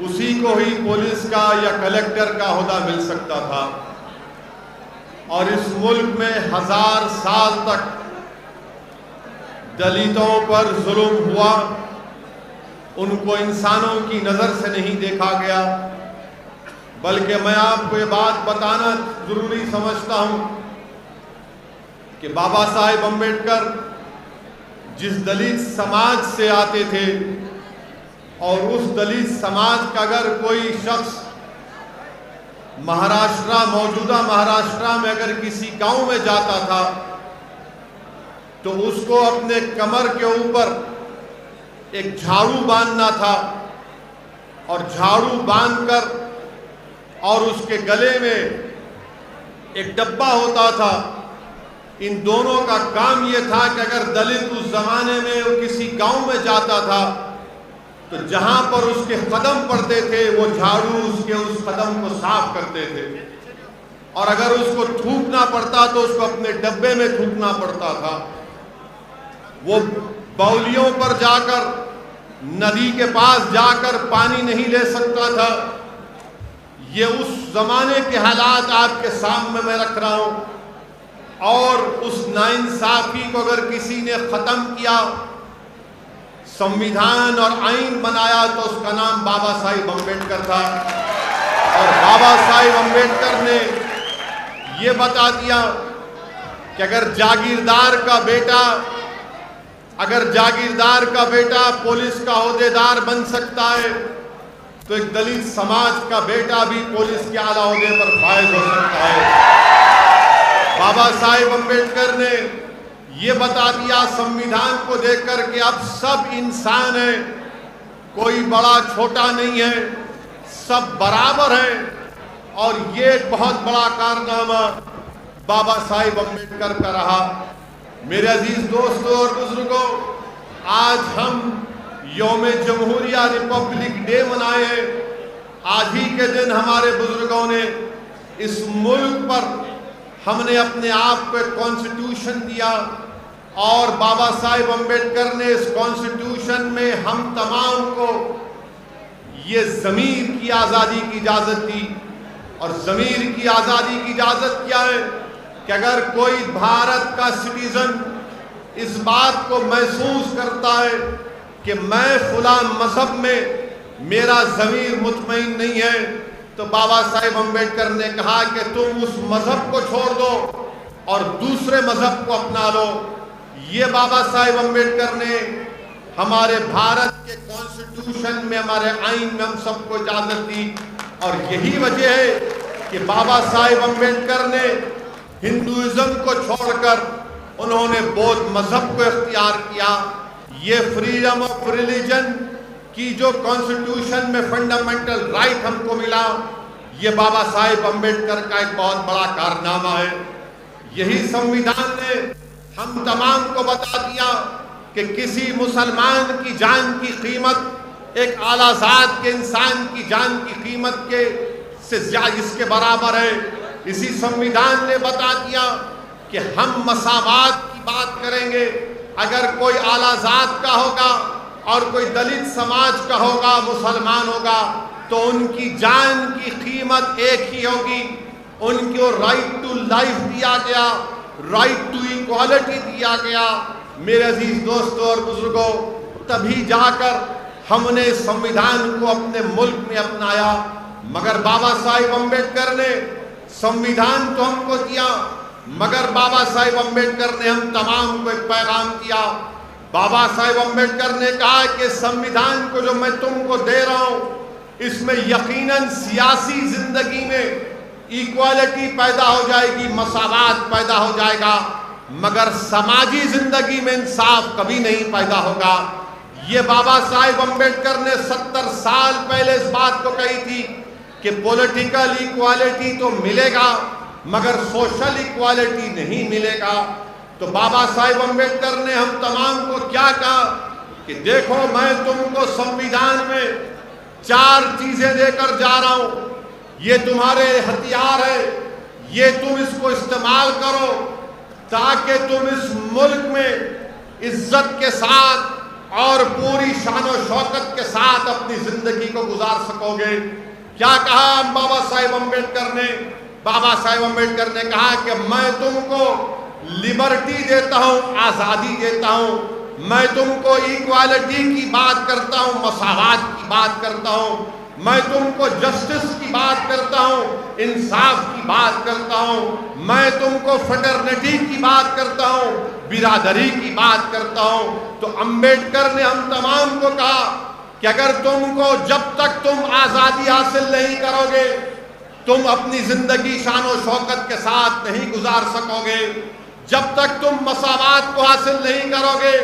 اسی کو ہی پولیس کا یا کلیکٹر کا عہدہ مل سکتا تھا، اور اس ملک میں 1000 سال تک دلتوں پر ظلم ہوا، ان کو انسانوں کی نظر سے نہیں دیکھا گیا۔ بلکہ میں آپ کو یہ بات بتانا ضروری سمجھتا ہوں کہ بابا صاحب امبیڈکر جس دلت سماج سے آتے تھے، اور اس دلت سماج کا اگر کوئی شخص موجودہ مہاراشٹرا میں اگر کسی گاؤں میں جاتا تھا تو اس کو اپنے کمر کے اوپر ایک جھاڑو باندھنا تھا، اور جھاڑو باندھ کر اور اس کے گلے میں ایک ڈبہ ہوتا تھا۔ ان دونوں کا کام یہ تھا کہ اگر دلت اس زمانے میں وہ کسی گاؤں میں جاتا تھا تو جہاں پر اس کے قدم پڑتے تھے وہ جھاڑو اس قدم کو صاف کرتے تھے، اور اگر اس کو تھوکنا پڑتا تو اس کو اپنے ڈبے میں تھوکنا پڑتا تھا۔ وہ باولیوں پر جا کر، ندی کے پاس جا کر پانی نہیں لے سکتا تھا۔ یہ اس زمانے کے حالات آپ کے سامنے میں رکھ رہا ہوں، اور اس ناانصافی کو اگر کسی نے ختم کیا، سمویدھان اور آئین بنایا، تو اس کا نام بابا صاحب امبیڈکر تھا۔ اور بابا صاحب امبیڈکر نے یہ بتا دیا کہ اگر جاگیردار کا بیٹا پولیس کا عہدیدار بن سکتا ہے تو ایک دلت سماج کا بیٹا بھی پولیس کے اعلیٰ عہدے پر فائز ہو سکتا ہے۔ بابا صاحب امبیڈکر نے یہ بتا دیا سمویدھان کو دیکھ کر کہ اب سب انسان ہیں، کوئی بڑا چھوٹا نہیں ہے، سب برابر ہیں، اور یہ ایک بہت بڑا کارنامہ بابا صاحب امبیڈکر کا رہا۔ میرے عزیز دوستوں اور بزرگوں، آج ہم یوم جمہوریہ ریپبلک ڈے منائے ہیں۔ آج ہی کے دن ہمارے بزرگوں نے اس ملک پر، ہم نے اپنے آپ کو ایک کانسٹیٹیوشن دیا، اور بابا صاحب امبیڈکر نے اس کانسٹیٹیوشن میں ہم تمام کو یہ ضمیر کی آزادی کی اجازت دی۔ اور ضمیر کی آزادی کی اجازت کیا ہے کہ اگر کوئی بھارت کا سٹیزن اس بات کو محسوس کرتا ہے کہ میں فلاں مذہب میں میرا ضمیر مطمئن نہیں ہے، تو بابا صاحب امبیڈکر نے کہا کہ تم اس مذہب کو چھوڑ دو اور دوسرے مذہب کو اپنا لو۔ یہ بابا صاحب امبیڈکر نے ہمارے بھارت کے کانسٹیٹیوشن میں، ہمارے آئین میں ہم سب کو اجازت دی، اور یہی وجہ ہے کہ بابا صاحب امبیڈکر نے ہندوازم کو چھوڑ کر انہوں نے بودھ مذہب کو اختیار کیا۔ یہ فریڈم آف ریلیجن کی جو کانسٹیٹیوشن میں فنڈامنٹل رائٹ ہم کو ملا، یہ بابا صاحب امبیڈکر کا ایک بہت بڑا کارنامہ ہے۔ یہی سمویدھان نے ہم تمام کو بتا دیا کہ کسی مسلمان کی جان کی قیمت ایک اعلیٰ ذات کے انسان کی جان کی قیمت سے زیادہ اس کے برابر ہے۔ اسی سمویدھان نے بتا دیا کہ ہم مساوات کی بات کریں گے۔ اگر کوئی اعلیٰ ذات کا ہوگا اور کوئی دلت سماج کا ہوگا، مسلمان ہوگا، تو ان کی جان کی قیمت ایک ہی ہوگی۔ ان کو رائٹ ٹو لائف دیا گیا، رائٹ ٹو ایکوالٹی دیا گیا۔ میرے عزیز دوستوں اور بزرگوں، تبھی جا کر ہم نے سمویدھان کو اپنے ملک میں اپنایا۔ مگر بابا صاحب امبیڈکر نے سمویدھان تو ہم کو دیا، مگر بابا صاحب امبیڈکر نے ہم تمام کو ایک پیغام دیا۔ بابا صاحب امبیڈکر نے کہا کہ سمویدھان کو جو میں تم کو دے رہا ہوں، اس میں یقیناً سیاسی زندگی میں ایکوالٹی پیدا ہو جائے گی، مساوات پیدا ہو جائے گا، مگر سماجی زندگی میں انصاف کبھی نہیں پیدا ہوگا۔ یہ بابا صاحب امبیڈکر نے 70 سال پہلے اس بات کو کہی تھی کہ پولیٹیکل ایکوالٹی تو ملے گا مگر سوشل ایکوالٹی نہیں ملے گا۔ تو بابا صاحب امبیڈکر نے ہم تمام کو کیا کہا کہ دیکھو، میں تم کو سمویدھان میں 4 چیزیں دے کر جا رہا ہوں، یہ تمہارے ہتھیار ہے، یہ تم اس کو استعمال کرو تاکہ تم اس ملک میں عزت کے ساتھ اور پوری شان و شوکت کے ساتھ اپنی زندگی کو گزار سکو گے۔ کیا کہا بابا صاحب امبیڈکر نے؟ بابا صاحب امبیڈکر نے کہا کہ میں تم کو لبرٹی دیتا ہوں، آزادی دیتا ہوں، میں تم کو ایکوالٹی کی بات کرتا ہوں، مساوات کی بات کرتا ہوں، میں تم کو جسٹس کی بات کرتا ہوں، انصاف کی بات کرتا ہوں، میں تم کو فٹرنیٹی کی بات کرتا ہوں، برادری کی بات کرتا ہوں۔ تو امبیڈکر نے ہم تمام کو کہا کہ اگر تم کو جب تک تم آزادی حاصل نہیں کرو گے، تم اپنی زندگی شان و شوکت کے ساتھ نہیں گزار سکو گے، جب تک تم مساوات کو حاصل نہیں کرو گے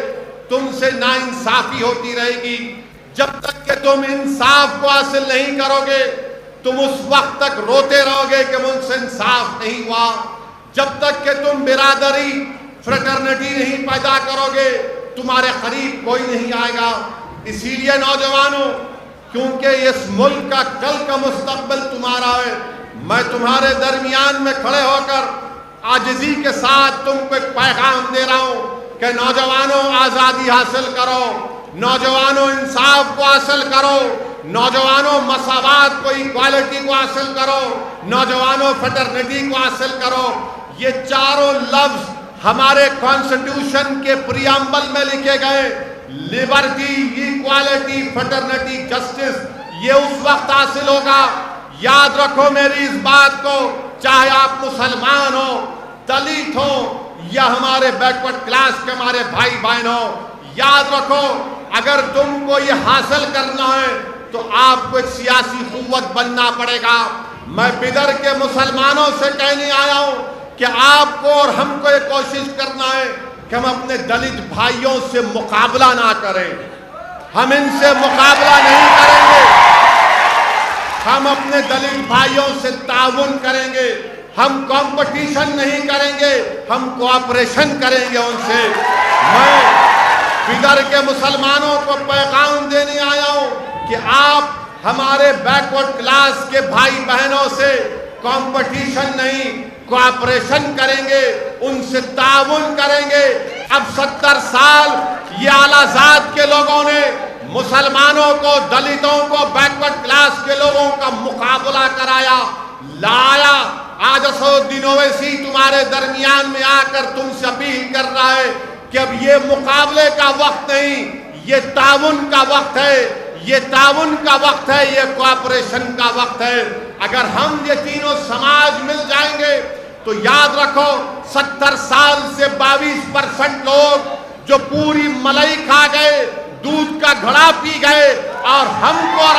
تم سے ناانصافی ہوتی رہے گی، جب تک کہ تم انصاف کو حاصل نہیں کرو گے تم اس وقت تک روتے رہو گے کہ مجھ سے انصاف نہیں ہوا، جب تک کہ تم برادری فریٹرنیٹی نہیں پیدا کرو گے تمہارے قریب کوئی نہیں آئے گا۔ اسی لیے نوجوانوں، کیونکہ اس ملک کا کل کا مستقبل تمہارا ہے، میں تمہارے درمیان میں کھڑے ہو کر عاجزی کے ساتھ تم کو ایک پیغام دے رہا ہوں کہ نوجوانوں آزادی حاصل کرو، نوجوانوں انصاف کو حاصل کرو، نوجوانوں مساوات کو، ایکوالٹی کو حاصل کرو، نوجوانوں فٹرنیٹی کو حاصل کرو۔ یہ چاروں لفظ ہمارے کانسٹیٹیوشن کے پریامبل میں لکھے گئے، لبرٹی، ایکوالٹی، فٹرنیٹی، جسٹس، یہ اس وقت حاصل ہوگا، یاد رکھو میری اس بات کو، چاہے آپ مسلمان ہو، دلت ہو یا ہمارے بیکورڈ کلاس کے ہمارے بھائی بہن ہو، یاد رکھو اگر تم کو یہ حاصل کرنا ہے تو آپ کو ایک سیاسی قوت بننا پڑے گا۔ میں بدر کے مسلمانوں سے کہنے آیا ہوں کہ آپ کو اور ہم کو یہ کوشش کرنا ہے کہ ہم اپنے دلت بھائیوں سے مقابلہ نہ کریں، ہم ان سے مقابلہ نہیں کریں گے، ہم اپنے دلت بھائیوں سے تعاون کریں گے، ہم کمپٹیشن نہیں کریں گے، ہم کوآپریشن کریں گے ان سے۔ میں بدر کے مسلمانوں کو پیغام دینے آیا ہوں کہ آپ ہمارے بیکورڈ کلاس کے بھائی بہنوں سے کمپٹیشن نہیں، کوآپریشن کریں گے، ان سے تعاون کریں گے۔ اب 70 سال یہ اعلیٰ ذات کے لوگوں نے مسلمانوں کو، دلتوں کو، بیکورڈ کلاس کے لوگوں کا مقابلہ کرایا، لایا۔ آج اسدالدین اویسی تمہارے درمیان میں آ کر تم سے اپیل کر رہا ہے کہ اب یہ مقابلے کا وقت نہیں، یہ تعاون کا وقت ہے، یہ تعاون کا وقت ہے، یہ کوآپریشن کا وقت ہے۔ اگر ہم یہ تینوں سماج مل جائیں گے تو یاد رکھو 70 سال سے 22% لوگ جو پوری ملائی کھا گئے، دودھ کا گھڑا پی گئے، اور ہم کو اور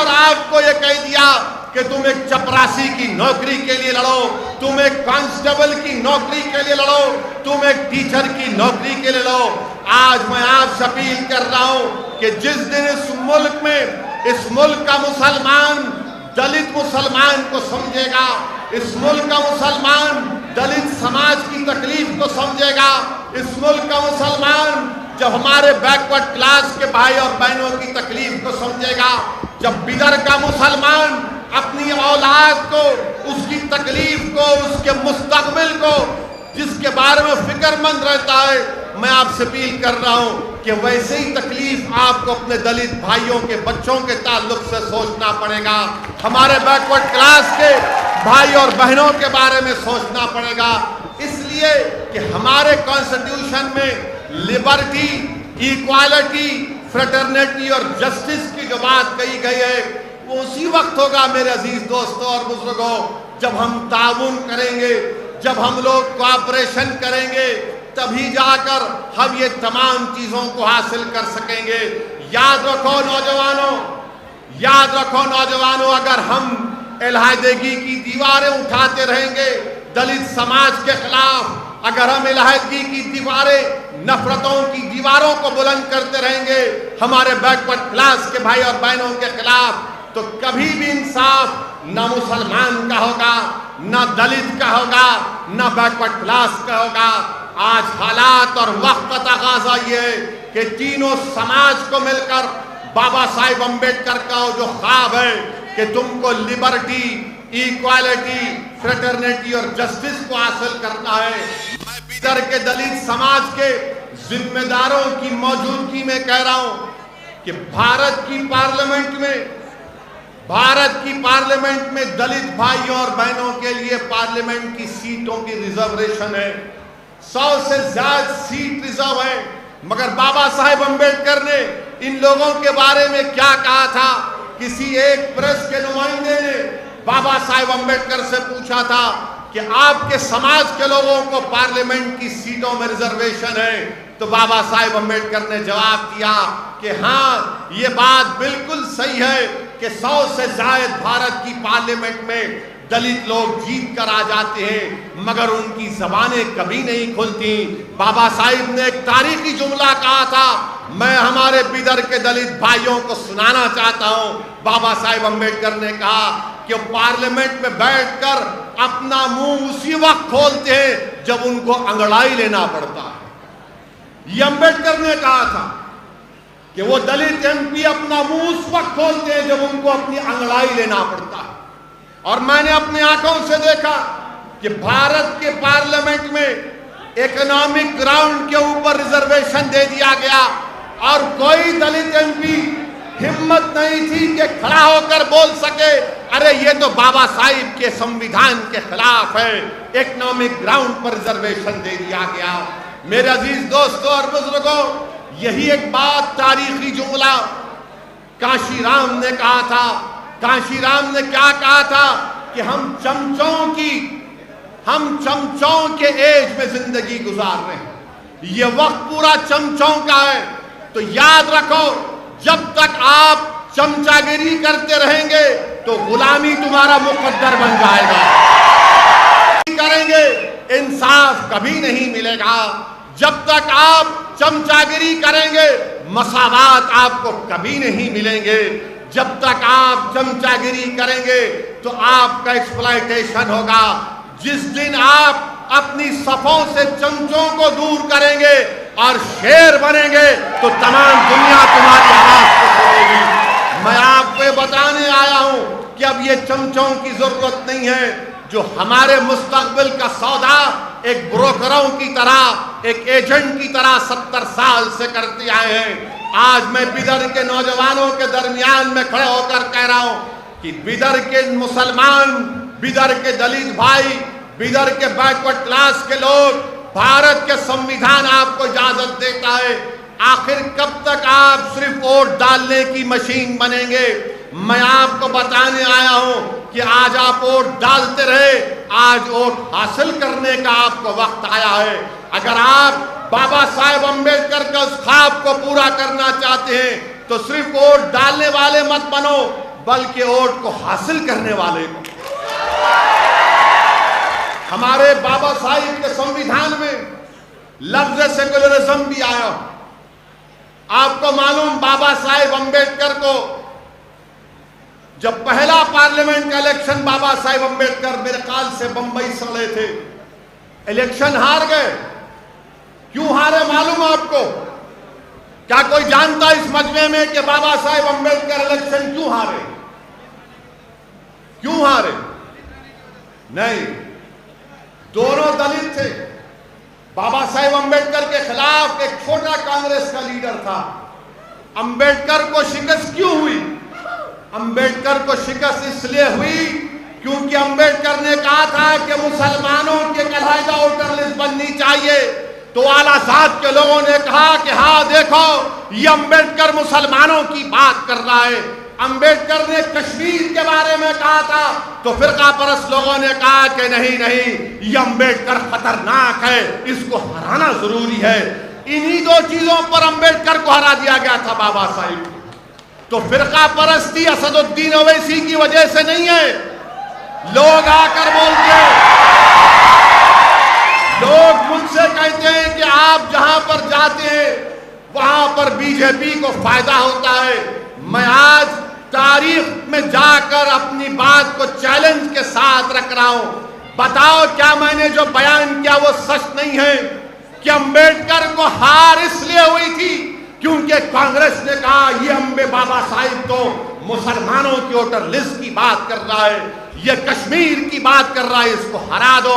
آپ کو یہ کہہ دیا کہ تم ایک چپراسی کی نوکری کے لیے لڑو، تم ایک کانسٹیبل کی نوکری کے لیے لڑو، تم ایک ٹیچر کی نوکری کے لیے لڑو۔ آج میں آپ سے اپیل کر رہا ہوں کہ جس دن اس ملک میں، اس ملک کا مسلمان دلت مسلمان کو سمجھے گا، اس ملک کا مسلمان دلت سماج کی تکلیف کو سمجھے گا، اس ملک کا مسلمان جب ہمارے بیکورڈ کلاس کے بھائی اور بہنوں کی تکلیف کو سمجھے گا، جب بدر کا مسلمان اپنی اولاد کو، اس کی تکلیف کو، اس کے مستقبل کو، جس کے بارے میں فکر مند رہتا ہے، میں آپ سے اپیل کر رہا ہوں کہ ویسے ہی تکلیف آپ کو اپنے دلت بھائیوں کے بچوں کے تعلق سے سوچنا پڑے گا، ہمارے بیکورڈ کلاس کے بھائی اور بہنوں کے بارے میں سوچنا پڑے گا، اس لیے کہ ہمارے کانسٹیٹیوشن میں لبرٹی، ایکوالٹی، فریٹرنیٹی اور جسٹس کی جو بات کہی گئی ہے وہ اسی وقت ہوگا میرے عزیز دوستوں اور بزرگوں جب ہم تعاون کریں گے، جب ہم لوگ کوآپریشن کریں گے، تبھی جا کر ہم یہ تمام چیزوں کو حاصل کر سکیں گے۔ یاد رکھو نوجوانوں، یاد رکھو نوجوانوں، اگر ہم علیحدگی کی دیواریں اٹھاتے رہیں گے دلت سماج کے خلاف، اگر ہم علیحدگی کی دیواریں، نفرتوں کی دیواروں کو بلند کرتے رہیں گے ہمارے بیکورڈ کلاس کے بھائی اور بہنوں کے خلاف، تو کبھی بھی انصاف نہ مسلمان کا ہوگا، نہ دلت کا ہوگا، نہ بیکورڈ کلاس کا ہوگا۔ آج حالات اور وقت کا تقاضا یہ ہے کہ تینوں سماج کو مل کر بابا صاحب امبیڈکر کا جو خواب ہے کہ تم کو لبرٹی، ایکوالٹی، فریٹرنیٹی اور جسٹس کو حاصل کرنا ہے، میں بیدر کے دلت سماج کے ذمہ داروں کی موجودگی میں کہہ رہا ہوں کہ بھارت کی پارلیمنٹ میں دلت بھائیوں اور بہنوں کے لیے پارلیمنٹ کی سیٹوں کی ریزرویشن ہے، 100 سے زیادہ سیٹ ریزرو ہے۔ مگر بابا صاحب امبیڈکر نے ان لوگوں کے بارے میں کیا کہا تھا؟ کسی ایک پریس کے نمائندے نے بابا صاحب امبیڈکر سے پوچھا تھا کہ آپ کے سماج کے لوگوں کو پارلیمنٹ کی سیٹوں میں ریزرویشن ہے، تو بابا صاحب امبیڈکر نے جواب دیا کہ ہاں یہ بات بالکل صحیح ہے کہ 100 سے زائد بھارت کی پارلیمنٹ میں دلت لوگ جیت کر آ جاتے ہیں، مگر ان کی زبانیں کبھی نہیں کھلتی۔ بابا صاحب نے ایک تاریخی جملہ کہا تھا، میں ہمارے بیدر کے دلت بھائیوں کو سنانا چاہتا ہوں۔ بابا صاحب امبیڈکر نے کہا کہ پارلیمنٹ میں بیٹھ کر اپنا منہ اسی وقت کھولتے ہیں جب ان کو انگڑائی لینا پڑتا ہے۔ یہ امبیڈکر نے کہا تھا کہ وہ دلت ایم پی اپنا منہ اس وقت کھولتے ہیں جب ان کو اپنی انگڑائی لینا پڑتا ہے۔ اور میں نے اپنی آنکھوں سے دیکھا کہ بھارت کے پارلیمنٹ میں اکنامک گراؤنڈ کے اوپر ریزرویشن دے دیا گیا اور کوئی دلت ایم پی ہمت نہیں تھی کہ کھڑا ہو کر بول سکے ارے یہ تو بابا صاحب کے سمویدھان کے خلاف ہے، اکنامک گراؤنڈ پر ریزرویشن دے دیا گیا۔ میرے عزیز دوستوں اور بزرگوں، یہی ایک بات تاریخی جملہ کانشی رام نے کہا تھا۔ کانشی رام نے کیا کہا تھا کہ ہم چمچوں کے ایج میں زندگی گزار رہے ہیں، یہ وقت پورا چمچوں کا ہے، تو یاد رکھو جب تک آپ چمچا گیری کرتے رہیں گے تو غلامی تمہارا مقدر بن جائے گا، کریں گے انصاف کبھی نہیں ملے گا۔ جب تک آپ چمچا گیری کریں گے مساوات آپ کو کبھی نہیں ملیں گے۔ جب تک آپ چمچا گیری کریں گے تو آپ کا ایکسپلائٹیشن ہوگا۔ جس دن آپ اپنی صفوں سے چمچوں کو دور کریں گے اور شیر بنیں گے تو تمام دنیا تمہاری آواز کو سنے گی۔ میں آپ کو بتانے آیا ہوں کہ اب یہ چمچوں کی ضرورت نہیں ہے جو ہمارے مستقبل کا سودا ایک بروکروں کی طرح، ایک ایجنٹ کی طرح 70 سال سے کرتے آئے ہیں۔ آج میں بیدر کے نوجوانوں کے درمیان میں کھڑے ہو کر کہہ رہا ہوں کہ بیدر کے مسلمان، بیدر کے دلت بھائی، بیدر کے بیکورڈ کلاس کے لوگ، بھارت کے سمویدھان آپ کو اجازت دیتا ہے، آخر کب تک آپ صرف ووٹ ڈالنے کی مشین بنیں گے؟ میں آپ کو بتانے آیا ہوں کہ آج آپ ووٹ ڈالتے رہے، آج ووٹ حاصل کرنے کا آپ کو وقت آیا ہے۔ اگر آپ بابا صاحب امبیڈکر کا اس خواب کو پورا کرنا چاہتے ہیں تو صرف ووٹ ڈالنے والے مت بنو بلکہ ووٹ کو حاصل کرنے والے بنو۔ ہمارے بابا صاحب کے سمویدھان میں لفظ سیکولرزم بھی آیا۔ آپ کو معلوم بابا صاحب امبیڈکر کو جب پہلا پارلیمنٹ کا الیکشن بابا صاحب امبیڈکر میرے خیال سے بمبئی سے لڑے تھے، الیکشن ہار گئے۔ کیوں ہارے معلوم آپ کو؟ کیا کوئی جانتا اس مجمع میں کہ بابا صاحب امبیڈکر الیکشن کیوں ہارے؟ کیوں ہارے؟ نہیں، دونوں دلت تھے۔ بابا صاحب امبیڈکر کے خلاف ایک چھوٹا کانگریس کا لیڈر تھا۔ امبیڈکر کو شکست کیوں ہوئی؟ امبیڈکر کو شکست اس لیے ہوئی کیونکہ امبیڈکر نے کہا تھا کہ مسلمانوں کی ایک علیحدہ ووٹر لسٹ بننی چاہیے، تو اعلیٰ ذات کے لوگوں نے کہا کہ ہاں دیکھو یہ امبیڈکر مسلمانوں کی بات کر رہا ہے۔ امبیڈکر نے کشمیر کے بارے میں کہا تھا تو فرقہ پرست لوگوں نے کہا کہ نہیں یہ امبیڈکر خطرناک ہے، اس کو ہرانا ضروری ہے۔ انہی دو چیزوں پر امبیڈکر کو ہرا دیا گیا تھا بابا صاحب۔ تو فرقہ پرستی اسد الدین اویسی کی وجہ سے نہیں ہے۔ لوگ آ کر بولتے ہیں، لوگ مجھ سے کہتے ہیں کہ آپ جہاں پر جاتے ہیں وہاں پر بی جے پی کو فائدہ ہوتا ہے۔ میں آج تاریخ میں جا کر اپنی بات کو چیلنج کے ساتھ رکھ رہا ہوں، بتاؤ کیا میں نے جو بیان کیا وہ سچ نہیں ہے کہ امبیڈکر کو ہار اس لیے ہوئی تھی کیونکہ کانگریس نے کہا یہ بابا صاحب تو مسلمانوں کی ووٹر لسٹ کی بات کر رہا ہے، یہ کشمیر کی بات کر رہا ہے، اس کو ہرا دو۔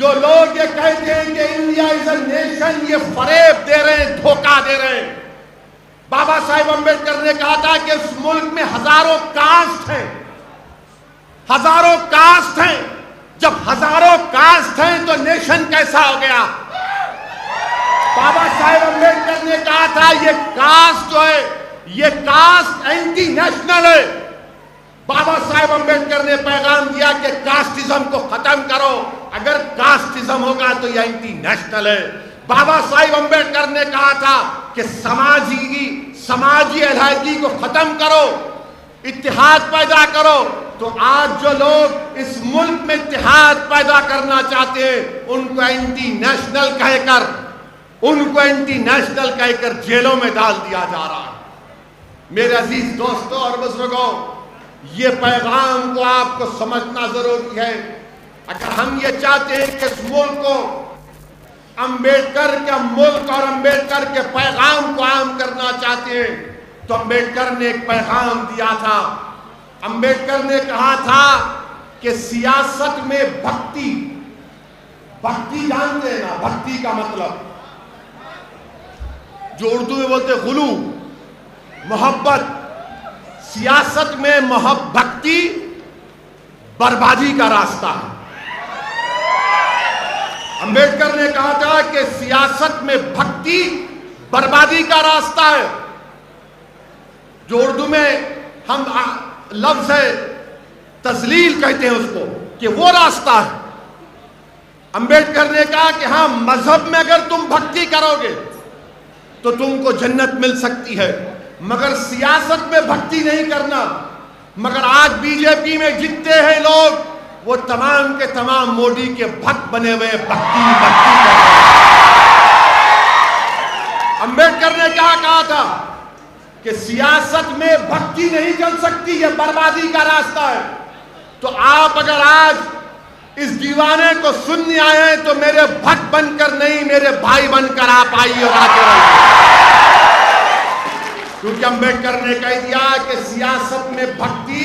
جو لوگ یہ کہتے ہیں کہ انڈیا از اے نیشن، یہ فریب دے رہے ہیں، دھوکہ دے رہے ہیں۔ بابا صاحب امبیڈکر نے کہا تھا کہ اس ملک میں ہزاروں کاسٹ ہیں، ہزاروں کاسٹ ہیں۔ جب ہزاروں کاسٹ ہیں تو نیشن کیسا ہو گیا؟ بابا صاحب امبیڈکر نے کہا تھا یہ کاسٹ جو ہے، یہ کاسٹ اینٹی نیشنل ہے۔ بابا صاحب امبیڈکر نے پیغام دیا کہ کاسٹزم کو ختم کرو، اگر کاسٹزم ہوگا تو یہ اینٹی نیشنل ہے۔ بابا صاحب امبیڈکر نے کہا تھا کہ سماجی علیحدگی کو ختم کرو، اتحاد پیدا کرو۔ تو آج جو لوگ اس ملک میں اتحاد پیدا کرنا چاہتے ہیں ان کو اینٹی نیشنل کہہ کر جیلوں میں ڈال دیا جا رہا ہے۔ میرے عزیز دوستوں اور بزرگوں، یہ پیغام کو آپ کو سمجھنا ضروری ہے۔ اگر ہم یہ چاہتے ہیں کہ اس ملک کو امبیڈکر کا ملک اور امبیڈکر کے پیغام کو عام کرنا چاہتے ہیں تو امبیڈکر نے ایک پیغام دیا تھا۔ امبیڈکر نے کہا تھا کہ سیاست میں بھکتی جانتے ہیں نا، بھکتی کا مطلب جو اردو میں بولتے غلو، محبت، سیاست میں بھکتی بربادی کا راستہ ہے۔ امبیڈکر نے کہا تھا کہ سیاست میں بھکتی بربادی کا راستہ ہے، جو اردو میں ہم لفظ ہے تذلیل کہتے ہیں اس کو، کہ وہ راستہ ہے۔ امبیڈکر نے کہا کہ ہاں، مذہب میں اگر تم بھکتی کرو گے تو تم کو جنت مل سکتی ہے، مگر سیاست میں بھکتی نہیں کرنا۔ مگر آج بی جے پی میں جتنے ہیں لوگ وہ تمام کے تمام مودی کے بھکت بنے ہوئے بھکتی کرتے ہیں۔ امبیڈکر نے کیا کہا تھا کہ سیاست میں بھکتی نہیں چل سکتی، یہ بربادی کا راستہ ہے۔ تو آپ اگر آج اس دیوانے کو سننے آئے ہیں تو میرے بھکت بن کر نہیں، میرے بھائی بن کر آپ آئیے اور آتے رہیے، کیونکہ امبیڈکر نے کہہ دیا کہ سیاست میں بھکتی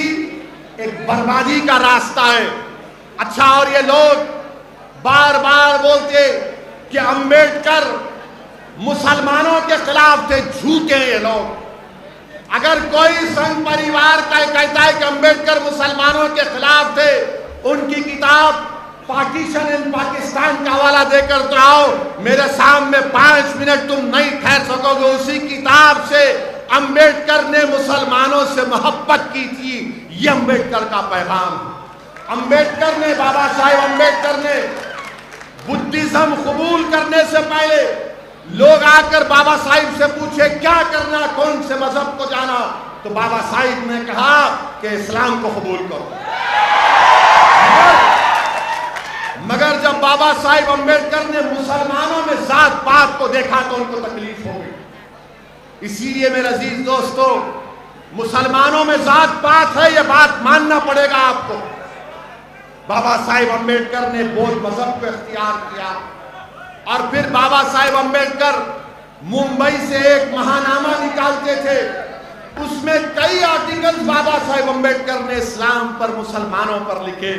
ایک بربادی کا راستہ ہے۔ اچھا، اور یہ لوگ بار بار بولتے کہ امبیڈکر مسلمانوں کے خلاف تھے، جھوٹے ہیں یہ لوگ۔ اگر کوئی سنگھ پریوار کا کہتا ہے کہ امبیڈکر مسلمانوں کے خلاف تھے، ان کی کتاب پارٹیشن ان پاکستان کا حوالہ دے کر تو آؤ، میرے سامنے 5 منٹ تم نہیں ٹھہر سکو گے۔ اسی کتاب سے امبیڈکر نے مسلمانوں سے محبت کی تھی، یہ امبیڈکر کا پیغام۔ امبیڈکر نے، بابا صاحب امبیڈکر نے بدھزم قبول کرنے سے پہلے لوگ آ کر بابا صاحب سے پوچھے کیا کرنا، کون سے مذہب کو جانا، تو بابا صاحب نے کہا کہ اسلام کو قبول کرو۔ مگر جب بابا صاحب امبیڈکر نے مسلمانوں میں ذات پات کو دیکھا تو ان کو تکلیف ہو گئی۔ اسی لیے میرے عزیز دوستو، مسلمانوں میں ذات پات ہے، یہ بات ماننا پڑے گا آپ کو۔ بابا صاحب امبیڈکر نے بودھ مذہب کو اختیار کیا، اور پھر بابا صاحب امبیڈکر ممبئی سے ایک ماہنامہ نکالتے تھے، اس میں کئی آرٹیکلز بابا صاحب امبیڈکر نے اسلام پر، مسلمانوں پر لکھے۔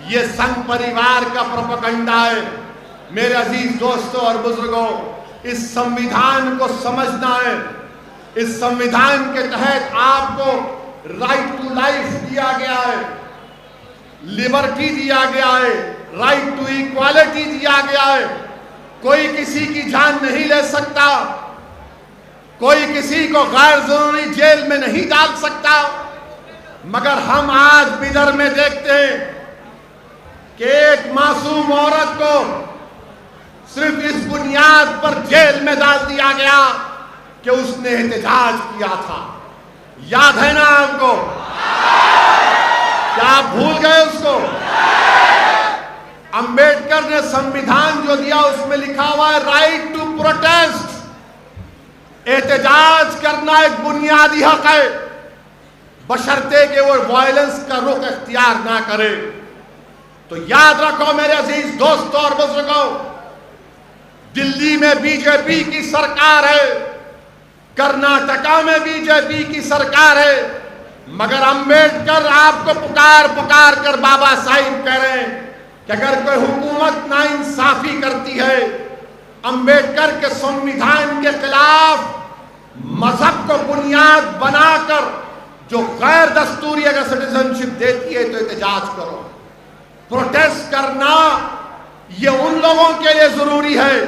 یہ سنگھ پریوار کا پروپیگنڈا ہے۔ میرے عزیز دوستوں اور بزرگوں، اس سمویدھان کو سمجھنا ہے۔ اس سمویدھان کے تحت آپ کو رائٹ ٹو لائف دیا گیا ہے، لیبرٹی دیا گیا ہے، رائٹ ٹو ایکوالٹی دیا گیا ہے۔ کوئی کسی کی جان نہیں لے سکتا، کوئی کسی کو غیر ضروری جیل میں نہیں ڈال سکتا۔ مگر ہم آج بدر میں دیکھتے ہیں کہ ایک معصوم عورت کو صرف اس بنیاد پر جیل میں ڈال دیا گیا کہ اس نے احتجاج کیا تھا۔ یاد ہے نا آپ کو؟ کیا آپ بھول گئے اس کو؟ امبیڈکر نے سمویدھان جو دیا اس میں لکھا ہوا ہے رائٹ ٹو پروٹیسٹ، احتجاج کرنا ایک بنیادی حق ہے، بشرطے کہ وہ وائلنس کا رخ اختیار نہ کرے۔ تو یاد رکھو میرے عزیز دوستوں اور بزرگوں، دلی میں بی جے پی کی سرکار ہے، کرناٹکا میں بی جے پی کی سرکار ہے، مگر امبیڈکر آپ کو پکار پکار کر بابا صاحب کہہ رہے ہیں کہ اگر کوئی حکومت ناانصافی کرتی ہے، امبیڈکر کے سنویدھان کے خلاف مذہب کو بنیاد بنا کر جو غیر دستوری اگر سٹیزن شپ دیتی ہے تو احتجاج کرو. پروٹیسٹ کرنا یہ ان لوگوں کے لیے ضروری ہے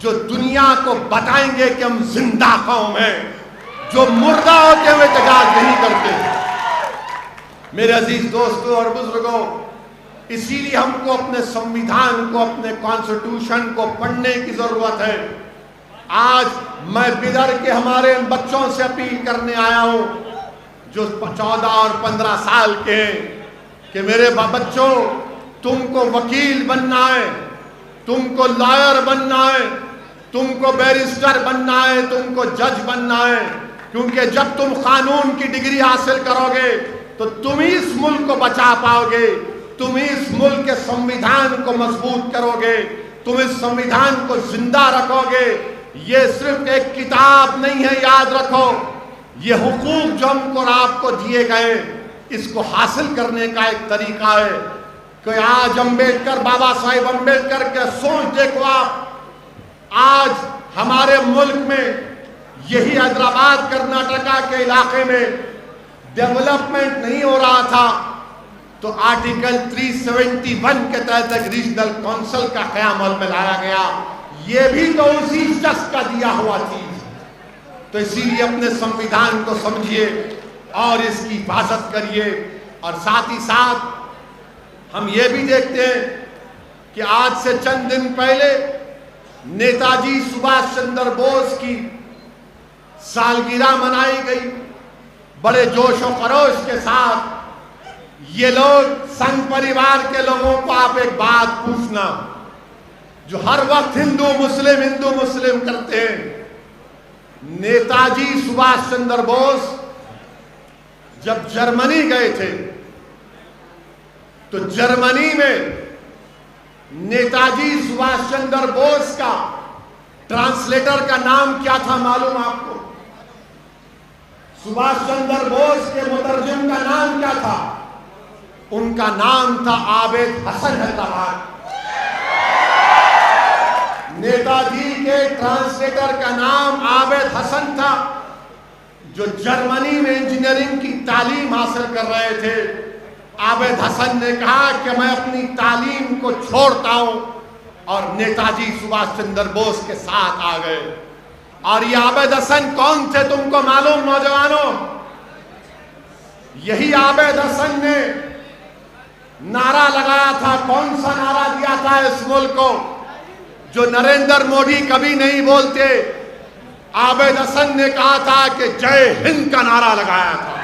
جو دنیا کو بتائیں گے کہ ہم زندہ قوم ہیں، جو مردہ ہوتے ہوئے احتجاج نہیں کرتے. میرے عزیز دوستوں اور بزرگوں، اسی لیے ہم کو اپنے سنویدھان کو، اپنے کانسٹیٹیوشن کو پڑھنے کی ضرورت ہے. آج میں بدر کے ہمارے بچوں سے اپیل کرنے آیا ہوں جو 14 اور 15 سال کے ہیں کہ میرے بچوں، تم کو وکیل بننا ہے، تم کو لائر بننا ہے، تم کو بیرسٹر بننا ہے، تم کو جج بننا ہے، کیونکہ جب تم قانون کی ڈگری حاصل کرو گے تو تم ہی اس ملک کو بچا پاؤ گے، تم ہی اس ملک کے سنویدھان کو مضبوط کرو گے، تم اس سنویدھان کو زندہ رکھو گے. یہ صرف ایک کتاب نہیں ہے، یاد رکھو، یہ حقوق جو ہم کو اور آپ کو دیے گئے، اس کو حاصل کرنے کا ایک طریقہ ہے. کہ آج امبیڈکر، بابا صاحب امبیڈکر کے سوچ دیکھو آپ، آج ہمارے ملک میں یہی حیدرآباد کرناٹکا کے علاقے میں ڈیولپمنٹ نہیں ہو رہا تھا تو آرٹیکل 371 کے تحت ایک ریجنل کونسل کا قیام عمل میں لایا گیا. یہ بھی تو اسی شخص کا دیا ہوا چیز. تو اسی لیے اپنے سنویدھان کو سمجھیے اور اس کی حفاظت کریے. اور ساتھ ہی ساتھ ہم یہ بھی دیکھتے ہیں کہ آج سے چند دن پہلے نیتا جی سبھاش چندر بوس کی سالگرہ منائی گئی بڑے جوش و خروش کے ساتھ. یہ لوگ سنگھ پریوار کے لوگوں کو آپ ایک بات پوچھنا، جو ہر وقت ہندو مسلم کرتے ہیں. نیتا جی سبھاش چندر بوس جب جرمنی گئے تھے تو جرمنی میں نیتا جی سبھاش چندر بوس کا ٹرانسلیٹر کا نام کیا تھا معلوم آپ کو؟ سبھاش چندر بوس کے مترجم کا نام کیا تھا؟ ان کا نام تھا عابد حسن حیدرآباد. نیتا جی کے ٹرانسلیٹر کا نام عابد حسن تھا، جو جرمنی میں انجینئرنگ کی تعلیم حاصل کر رہے تھے. عابد حسن نے کہا کہ میں اپنی تعلیم کو چھوڑتا ہوں، اور نیتا جی سبھاش چندر بوس کے ساتھ آ گئے. اور یہ عابد حسن کون تھے تم کو معلوم نوجوانوں؟ یہی عابد حسن نے نعرہ لگایا تھا. کون سا نعرہ دیا تھا اس ملک کو جو نریندر مودی کبھی نہیں بولتے؟ عابد حسن نے کہا تھا کہ جے ہند کا نعرہ لگایا تھا.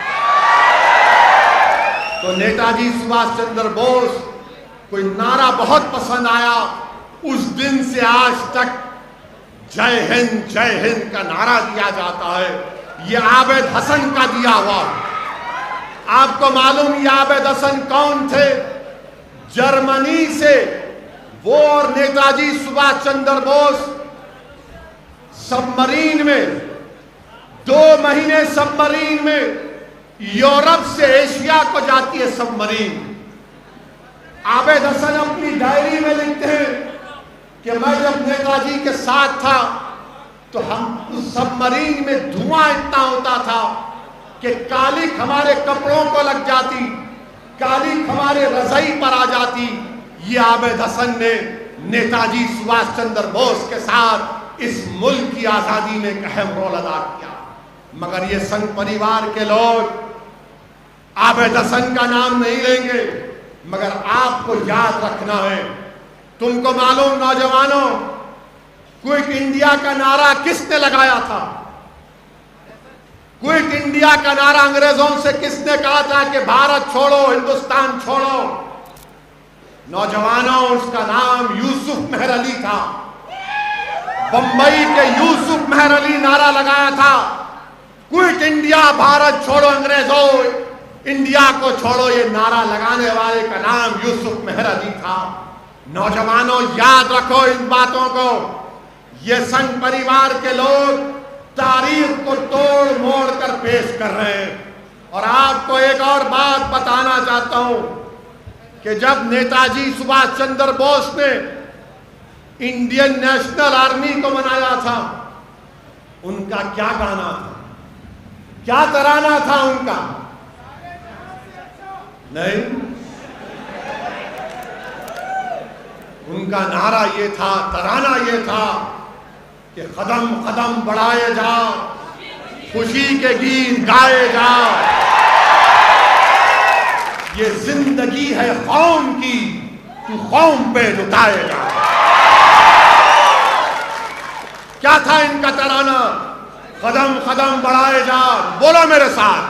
تو نیتا جی سبھاش چندر بوس کوئی نعرہ بہت پسند آیا. اس دن سے آج تک جے ہند کا نعرہ دیا جاتا ہے. یہ عابد حسن کا دیا ہوا. آپ کو معلوم یہ عابد حسن کون تھے؟ جرمنی سے وہ اور نیتا جی سبھاش چندر بوس سبمرین میں 2 مہینے سبمرین میں یورپ سے ایشیا کو جاتی ہے سبمرین. عابد حسن اپنی ڈائری میں لکھتے ہیں کہ میں جب نیتا جی کے ساتھ تھا تو ہم اس سبمرین میں دھواں اتنا ہوتا تھا کہ کالک ہمارے کپڑوں کو لگ جاتی، کالک ہمارے رضائی پر آ جاتی. یہ عابد حسن نے نیتا جی سبھاش چندر بوس کے ساتھ اس ملک کی آزادی میں ایک اہم رول ادا کیا. مگر یہ سنگھ پریوار کے لوگ عابد حسن کا نام نہیں لیں گے. مگر آپ کو یاد رکھنا ہے، تم کو معلوم نوجوانوں، کوئٹ انڈیا کا نعرہ کس نے لگایا تھا؟ کوئٹ انڈیا کا نعرہ انگریزوں سے کس نے کہا تھا کہ بھارت چھوڑو، ہندوستان چھوڑو؟ نوجوانوں، اس کا نام یوسف مہر علی تھا. بمبئی کے یوسف مہر علی نعرہ لگایا تھا، کوئٹ انڈیا، بھارت چھوڑو، انگریزوں انڈیا کو چھوڑو. یہ نعرہ لگانے والے کا نام یوسف مہر علی تھا. نوجوانوں، یاد رکھو ان باتوں کو. یہ سنگھ پریوار کے لوگ تاریخ کو توڑ موڑ کر پیش کر رہے ہیں. اور آپ کو ایک اور بات بتانا چاہتا ہوں کہ جب نیتاجی سبھاش چندر بوس نے انڈین نیشنل آرمی کو بنایا تھا، ان کا کیا گانا تھا، کیا ترانہ تھا ان کا؟ نہیں، ان کا نعرہ یہ تھا، ترانہ یہ تھا کہ قدم قدم بڑھائے جا، خوشی کے گیت گائے جا، یہ زندگی ہے قوم کی، تو قوم پہ لٹائے جا۔ کیا تھا ان کا ترانہ؟ قدم قدم بڑھائے جا، بولو میرے ساتھ،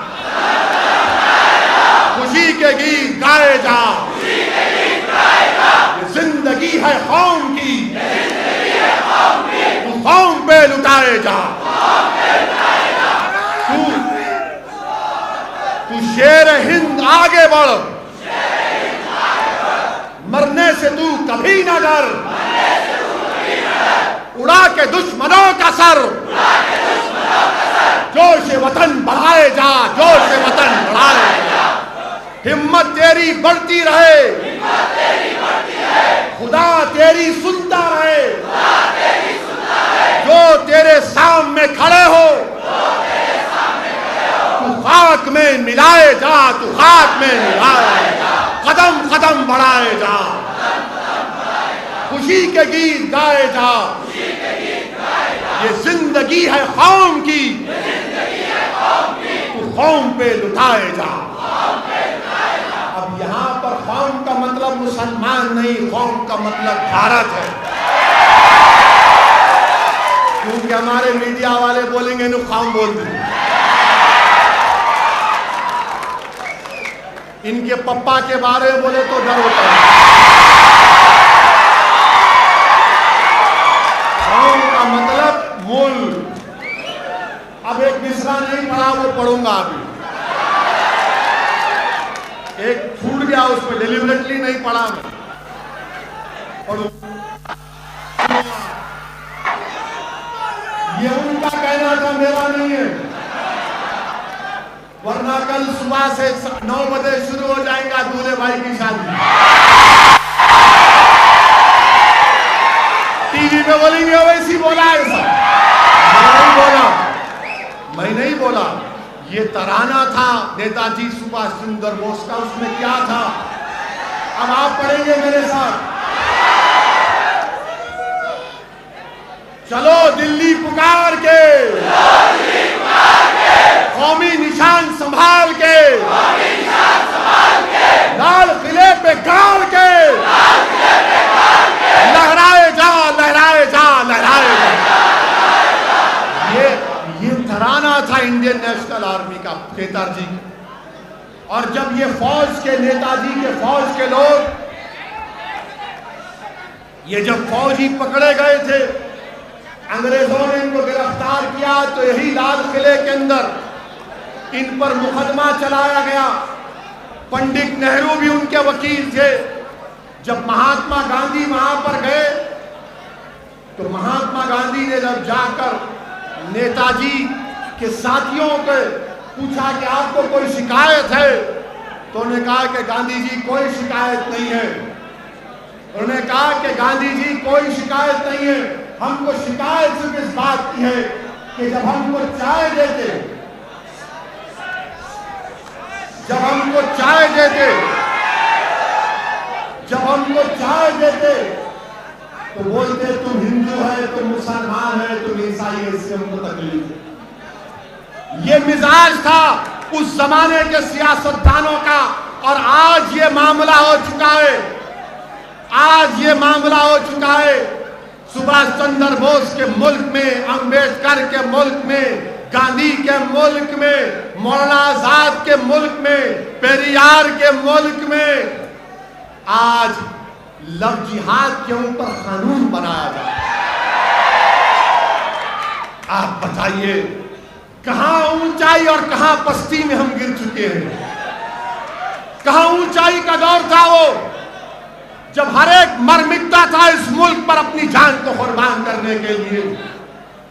خوشی کے گیت گائے جا، یہ زندگی ہے قوم کی، تو قوم پہ لٹائے جا، تو شیر ہند آگے بڑھ، مرنے سے تو کبھی نہ ڈر، اڑا کے دشمنوں کا سر، جوش وطن بڑھائے جا، جوش وطن بڑھائے جا، ہمت تیری بڑھتی رہے، خدا تیری سنتا رہے، جو تیرے سامنے کھڑے ہو تو خاک میں ملائے جا، تو خاک میں ملائے جا، قدم قدم بڑھائے جا، خوشی کے گیت گائے جا، یہ زندگی ہے قوم کی، تو قوم پہ لٹائے جا۔ اب یہاں پر قوم کا مطلب مسلمان نہیں، قوم کا مطلب بھارت ہے، کیونکہ ہمارے میڈیا والے بولیں گے نو قوم بول دیں، ان کے پپا کے بارے میں بولے تو ڈر ہوتا ہے۔ قوم کا مطلب ملک۔ اب ایک مصرع نہیں پڑھا، وہ پڑھوں گا ابھی، ایک چھوٹ گیا، اس پہ ڈیلیبریٹلی نہیں پڑھا میں، پڑھوں۔ یہ ان کا کہنا تھا، میرا نہیں ہے، ورنہ کل صبح سے 9 بجے شروع ہو جائیں گا دولہے بھائی کی شادی، ٹی وی پہ بولیں گے ویسی بولا ایسا، میں نہیں بولا، یہ ترانہ تھا نیتاجی سبھاش چندر بوس کا، اس میں کیا تھا؟ اب آپ پڑھیں گے میرے ساتھ، چلو دلی پکار کے، قومی نشان سنبھال کے، لال قلعے پہ گاڑ کے، لہرائے جا لہرائے جا لہرائے جا۔ یہ ترانہ تھا انڈین نیشنل آرمی کا، کھیتر جی۔ اور جب یہ فوج کے، نیتاجی کے فوج کے لوگ، یہ جب فوجی پکڑے گئے تھے، انگریزوں نے ان کو گرفتار کیا، تو یہی لال قلعے کے اندر ان پر مقدمہ چلایا گیا۔ پنڈت نہرو بھی ان کے وکیل تھے۔ جب مہاتما گاندھی وہاں پر گئے تو مہاتما گاندھی نے جب جا کر نیتاجی کے ساتھیوں کو پوچھا کہ آپ کو کوئی شکایت ہے، تو انہوں نے کہا کہ گاندھی جی کوئی شکایت نہیں ہے۔ انہوں نے کہا کہ گاندھی جی کوئی شکایت نہیں ہے، ہم کو شکایت صرف اس بات کی ہے کہ جب ہم کو چائے دیتے، جب ہم کو چائے دیتے تو بولتے تم ہندو ہے، تم مسلمان ہے، تم عیسائی ہے، اس سے ہم کو تکلیف ہے۔ یہ مزاج تھا اس زمانے کے سیاستدانوں کا، اور آج یہ معاملہ ہو چکا ہے، آج یہ معاملہ ہو چکا ہے۔ سبھاش چندر بوس کے ملک میں، امبیڈکر کے ملک میں، گاندھی کے ملک میں، مولانا آزاد کے ملک میں، پیریار کے ملک میں آج لو جہاد کے اوپر قانون بنایا جائے۔ آپ بتائیے کہاں اونچائی اور کہاں پستی میں ہم گر چکے ہیں؟ کہاں اونچائی کا دور تھا وہ جب ہر ایک مرمٹتا تھا اس ملک پر اپنی جان کو قربان کرنے کے لیے۔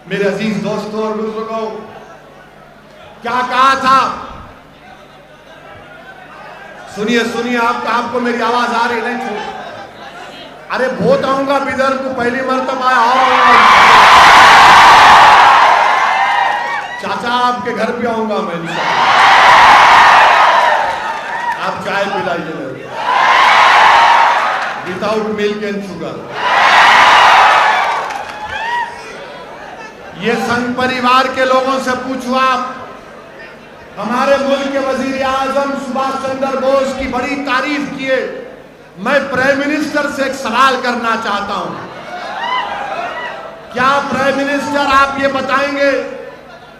میرے عزیز دوستوں اور بزرگوں، کیا کہا تھا سنیے آپ کو میری آواز آ رہی نہیں چھوڑ. ارے بہت آؤں گا بدر کو پہلی مرتبہ چاچا آپ کے گھر پہ آؤں گا میں انشاءاللہ. آپ چائے پلائیے وداؤٹ ملک اینڈ شوگر. یہ سنگ پریوار کے لوگوں سے پوچھو آپ. ہمارے ملک کے وزیر اعظم سبھاش چندر بوس کی بڑی تعریف کیے. میں پرائم منسٹر سے ایک سوال کرنا چاہتا ہوں. کیا پرائم منسٹر آپ یہ بتائیں گے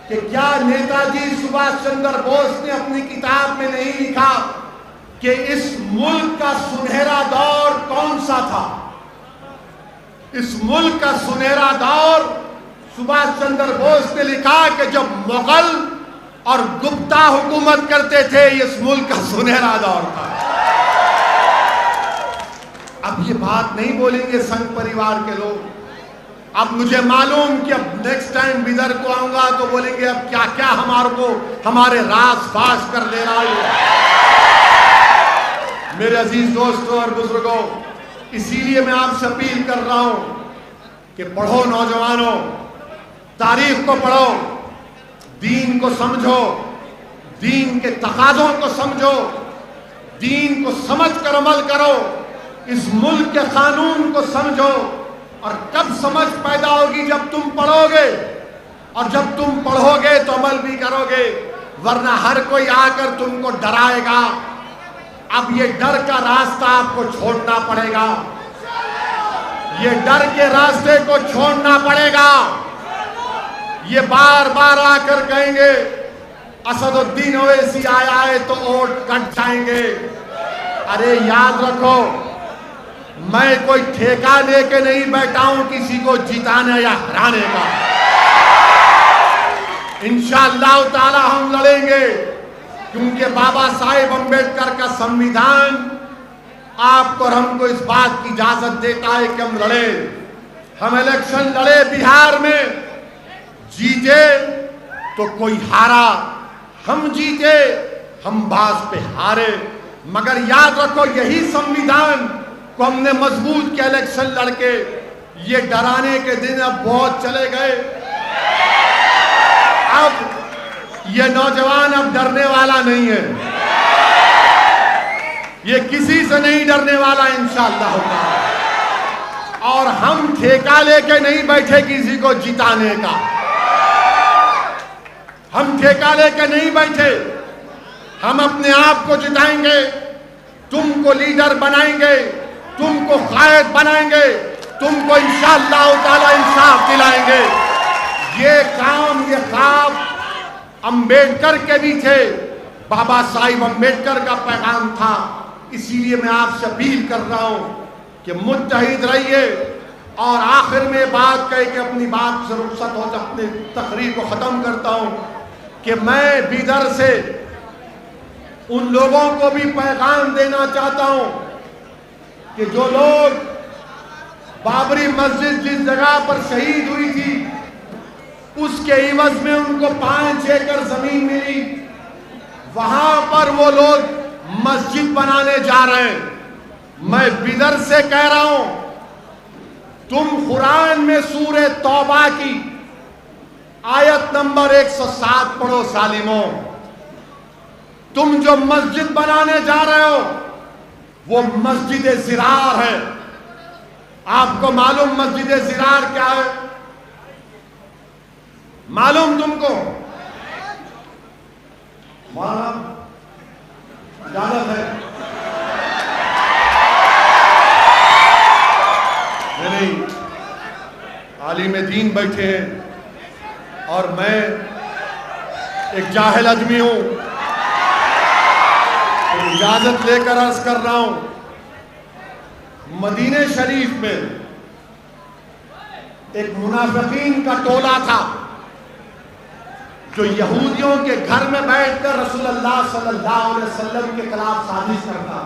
کہ کیا نیتا جی سبھاش چندر بوس نے اپنی کتاب میں نہیں لکھا کہ اس ملک کا سنہرا دور کون سا تھا؟ اس ملک کا سنہرا دور سبھاش چندر بوس نے لکھا کہ جب مغل اور گپتا حکومت کرتے تھے یہ اس ملک کا سنہرا دور تھا. اب یہ بات نہیں بولیں گے سنگ پریوار کے لوگ. اب مجھے معلوم کہ اب نیکسٹ ٹائم بدر کو آؤں گا تو بولیں گے اب کیا کیا ہمارے راز فاش کر لے رہا ہے. میرے عزیز دوستوں اور بزرگوں، اسی لیے میں آپ سے اپیل کر رہا ہوں کہ پڑھو نوجوانوں، تاریخ کو پڑھو، دین کو سمجھو، دین کے تقاضوں کو سمجھو، دین کو سمجھ کر عمل کرو، اس ملک کے قانون کو سمجھو. اور کب سمجھ پیدا ہوگی؟ جب تم پڑھو گے، اور جب تم پڑھو گے تو عمل بھی کرو گے. ورنہ ہر کوئی آ کر تم کو ڈرائے گا. اب یہ ڈر کا راستہ آپ کو چھوڑنا پڑے گا. یہ ڈر کے راستے کو چھوڑنا پڑے گا. یہ بار بار آ کر کہیں گے اسد الدین اویسی آیا ہے تو ووٹ کٹ جائیں گے. ارے یاد رکھو، میں کوئی ٹھیکہ لے کے نہیں بیٹھا ہوں کسی کو جتانے یا ہرانے کا. انشاءاللہ تعالی ہم لڑیں گے، کیونکہ بابا صاحب امبیڈکر کا سنویدھان آپ کو اور ہم کو اس بات کی اجازت دیتا ہے کہ ہم لڑیں. ہم الیکشن لڑے بہار میں، جیتے تو کوئی ہارا، ہم جیتے ہم باز پہ ہارے. مگر یاد رکھو یہی سنویدھان کو ہم نے مضبوط کیا الیکشن لڑ کے. یہ ڈرانے کے دن اب بہت چلے گئے. اب یہ نوجوان اب ڈرنے والا نہیں ہے. یہ کسی سے نہیں ڈرنے والا انشاءاللہ ہوگا. اور ہم ٹھیکہ لے کے نہیں بیٹھے کسی کو جتانے کا. ہم ٹھیکہ لے کے نہیں بیٹھے. ہم اپنے آپ کو جتائیں گے، تم کو لیڈر بنائیں گے، تم کو قائد بنائیں گے، تم کو انشاءاللہ تعالی انصاف دلائیں گے. یہ کام، یہ خواب امبیڈکر کے بھی تھے، بابا صاحب امبیڈکر کا پیغام تھا. اسی لیے میں آپ سے اپیل کر رہا ہوں کہ متحد رہیے. اور آخر میں بات کہے کہ اپنی بات سے رخصت ہو، اپنی تقریر کو ختم کرتا ہوں کہ میں بیدر سے ان لوگوں کو بھی پیغام دینا چاہتا ہوں کہ جو لوگ بابری مسجد جس جگہ پر شہید ہوئی تھی اس کے عوض میں ان کو 5 ایکڑ زمین ملی، وہاں پر وہ لوگ مسجد بنانے جا رہے ہیں. میں بدر سے کہہ رہا ہوں، تم قرآن میں سورہ توبہ کی آیت نمبر 107 پڑھو ظالموں. تم جو مسجد بنانے جا رہے ہو وہ مسجد زرار ہے. آپ کو معلوم مسجد زرار کیا ہے؟ معلوم تم کو؟ مولانا اجازت ہے؟ نہیں، عالم دین بیٹھے ہیں اور میں ایک جاہل آدمی ہوں. اجازت لے کر عرض کر رہا ہوں، مدینہ شریف میں ایک منافقین کا ٹولہ تھا جو یہودیوں کے گھر میں بیٹھ کر رسول اللہ صلی اللہ علیہ وسلم کے خلاف سازش کرتا.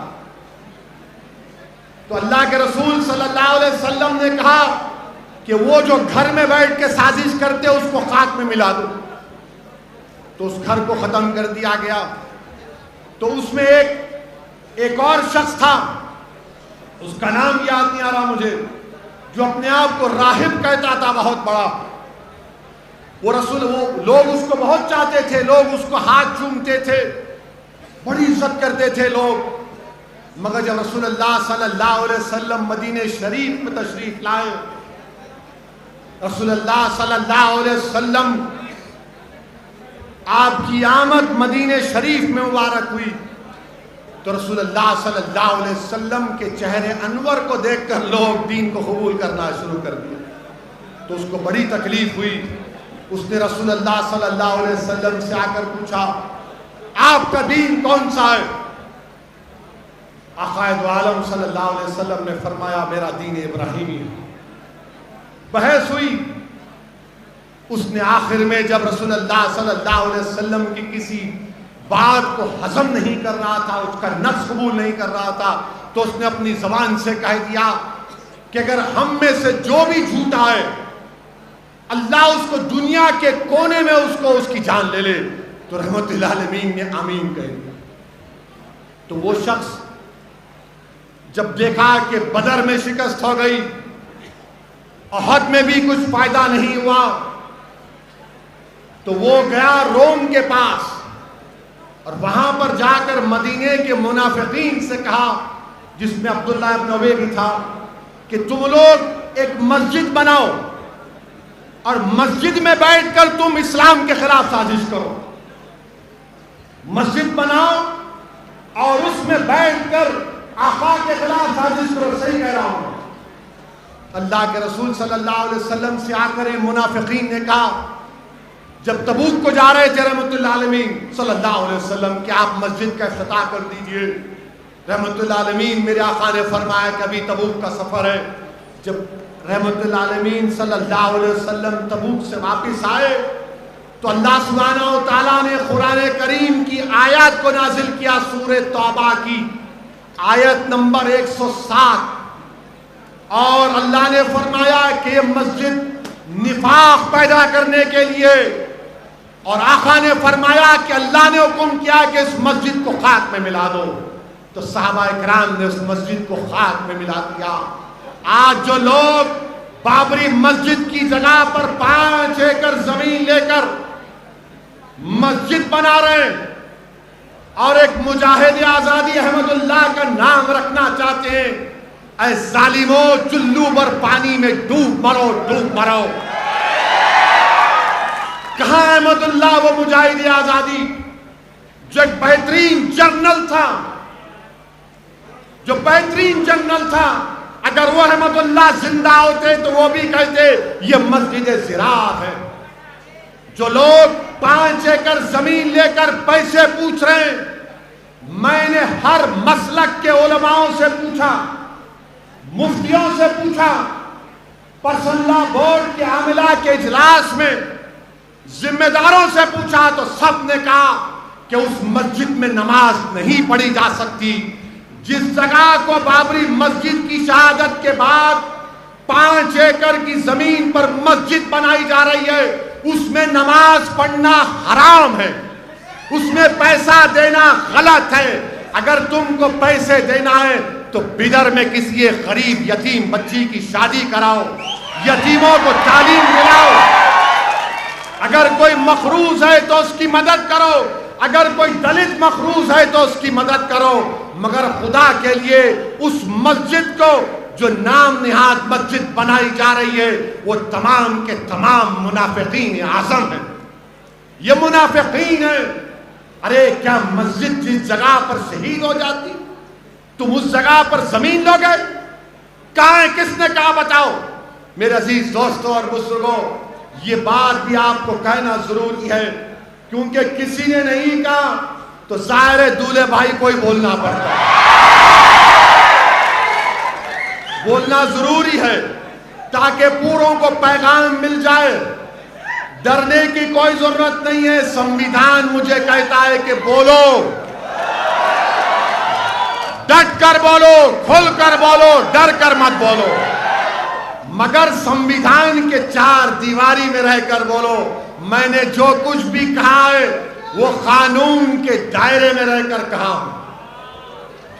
تو اللہ کے رسول صلی اللہ علیہ وسلم نے کہا کہ وہ جو گھر میں بیٹھ کے سازش کرتے اس کو خاک میں ملا دو. تو اس گھر کو ختم کر دیا گیا. تو اس میں ایک ایک اور شخص تھا، اس کا نام یاد نہیں آ رہا مجھے، جو اپنے آپ کو راہب کہتا تھا، بہت بڑا، وہ لوگ اس کو بہت چاہتے تھے، لوگ اس کو ہاتھ چومتے تھے، بڑی عزت کرتے تھے لوگ، مگر جب رسول اللہ صلی اللہ علیہ وسلم مدینہ شریف میں تشریف لائے، رسول اللہ صلی اللہ علیہ وسلم آپ کی آمد مدینہ شریف میں مبارک ہوئی تو رسول اللہ صلی اللہ علیہ وسلم کے چہرے انور کو دیکھ کر لوگ دین کو قبول کرنا شروع کر دیا، تو اس کو بڑی تکلیف ہوئی۔ اس نے رسول اللہ صلی اللہ علیہ وسلم سے آ کر پوچھا، آپ کا دین کون سا ہے؟ آقا دو عالم صلی اللہ علیہ وسلم نے فرمایا، میرا دین ابراہیمی ہے۔ بحث ہوئی، اس نے آخر میں جب رسول اللہ صلی اللہ علیہ وسلم کی کسی بات کو ہضم نہیں کر رہا تھا، اس کا نفس قبول نہیں کر رہا تھا، تو اس نے اپنی زبان سے کہہ دیا کہ اگر ہم میں سے جو بھی جھوٹا ہے، اللہ اس کو دنیا کے کونے میں اس کی جان لے لے، تو رحمت اللہ عالمین نے آمین کہہ دیا۔ تو وہ شخص جب دیکھا کہ بدر میں شکست ہو گئی، احد میں بھی کچھ فائدہ نہیں ہوا، تو وہ گیا روم کے پاس اور وہاں پر جا کر مدینے کے منافقین سے کہا، جس میں عبداللہ ابن ابی بھی تھا، کہ تم لوگ ایک مسجد بناؤ اور مسجد میں بیٹھ کر تم اسلام کے خلاف سازش کرو، مسجد بناؤ اور اس میں بیٹھ کر آقا کے خلاف سازش کرو۔ صحیح کہہ رہا ہوں؟ اللہ کے رسول صلی اللہ علیہ وسلم سے آ کر منافقین نے کہا، جب تبوک کو جا رہے تھے رحمت اللہ عالمین صلی اللہ علیہ وسلم کہ آپ مسجد کا افتتاح کر دیجئے، رحمت اللہ عالمین میرے آقا نے فرمایا کہ ابھی تبوک کا سفر ہے۔ جب رحمت اللہ عالمین صلی اللہ علیہ وسلم تبوک سے واپس آئے تو اللہ سبحانہ و تعالیٰ نے قرآن کریم کی آیات کو نازل کیا، سورہ توبہ کی آیت نمبر 107، اور اللہ نے فرمایا کہ یہ مسجد نفاق پیدا کرنے کے لیے، اور آقا نے فرمایا کہ اللہ نے حکم کیا کہ اس مسجد کو خاک میں ملا دو، تو صحابہ اکرام نے اس مسجد کو خاک میں ملا دیا۔ آج جو لوگ بابری مسجد کی جگہ پر 5 ایکڑ زمین لے کر مسجد بنا رہے ہیں اور ایک مجاہد آزادی احمد اللہ کا نام رکھنا چاہتے ہیں، اے ظالمو، چلو بر پانی میں ڈوب مرو، ڈوب مرو۔ کہاں احمد اللہ وہ مجاہد آزادی جو ایک بہترین جنرل تھا، جو بہترین جنرل تھا؟ اگر وہ احمد اللہ زندہ ہوتے تو وہ بھی کہتے یہ مسجد زراعت ہے۔ جو لوگ 5 ایکڑ زمین لے کر پیسے پوچھ رہے ہیں، میں نے ہر مسلک کے علماؤں سے پوچھا، مفتیوں سے پوچھا، پرسنل بورڈ کے عاملہ کے اجلاس میں ذمہ داروں سے پوچھا، تو سب نے کہا کہ اس مسجد میں نماز نہیں پڑھی جا سکتی۔ جس جگہ کو بابری مسجد کی شہادت کے بعد 5 ایکڑ کی زمین پر مسجد بنائی جا رہی ہے، اس میں نماز پڑھنا حرام ہے، اس میں پیسہ دینا غلط ہے۔ اگر تم کو پیسے دینا ہے تو بدر میں کسی ایک غریب یتیم بچی کی شادی کراؤ، یتیموں کو تعلیم دلاؤ، اگر کوئی مقروض ہے تو اس کی مدد کرو، اگر کوئی دلت مقروض ہے تو اس کی مدد کرو، مگر خدا کے لیے اس مسجد کو جو نام نہاد مسجد بنائی جا رہی ہے وہ تمام کے تمام منافقین اعظم ہیں۔ یہ منافقین ہیں۔ ارے کیا مسجد جس جگہ پر شہید ہو جاتی تم اس جگہ پر زمین لو گے؟ کہاں ہے؟ کس نے کہا؟ بتاؤ میرے عزیز دوستوں اور بزرگوں، یہ بات بھی آپ کو کہنا ضروری ہے، کیونکہ کسی نے نہیں کہا تو ظاہر ہے دولہے بھائی کو ہی بولنا پڑتا ہے۔ بولنا ضروری ہے تاکہ پوروں کو پیغام مل جائے۔ ڈرنے کی کوئی ضرورت نہیں ہے، سنویدھان مجھے کہتا ہے کہ بولو، ڈٹ کر بولو، کھل کر بولو، ڈر کر مت بولو، مگر سنویدھان کے 4 دیواری میں رہ کر بولو۔ میں نے جو کچھ بھی کہا ہے وہ قانون کے دائرے میں رہ کر کہا ہوں،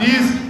30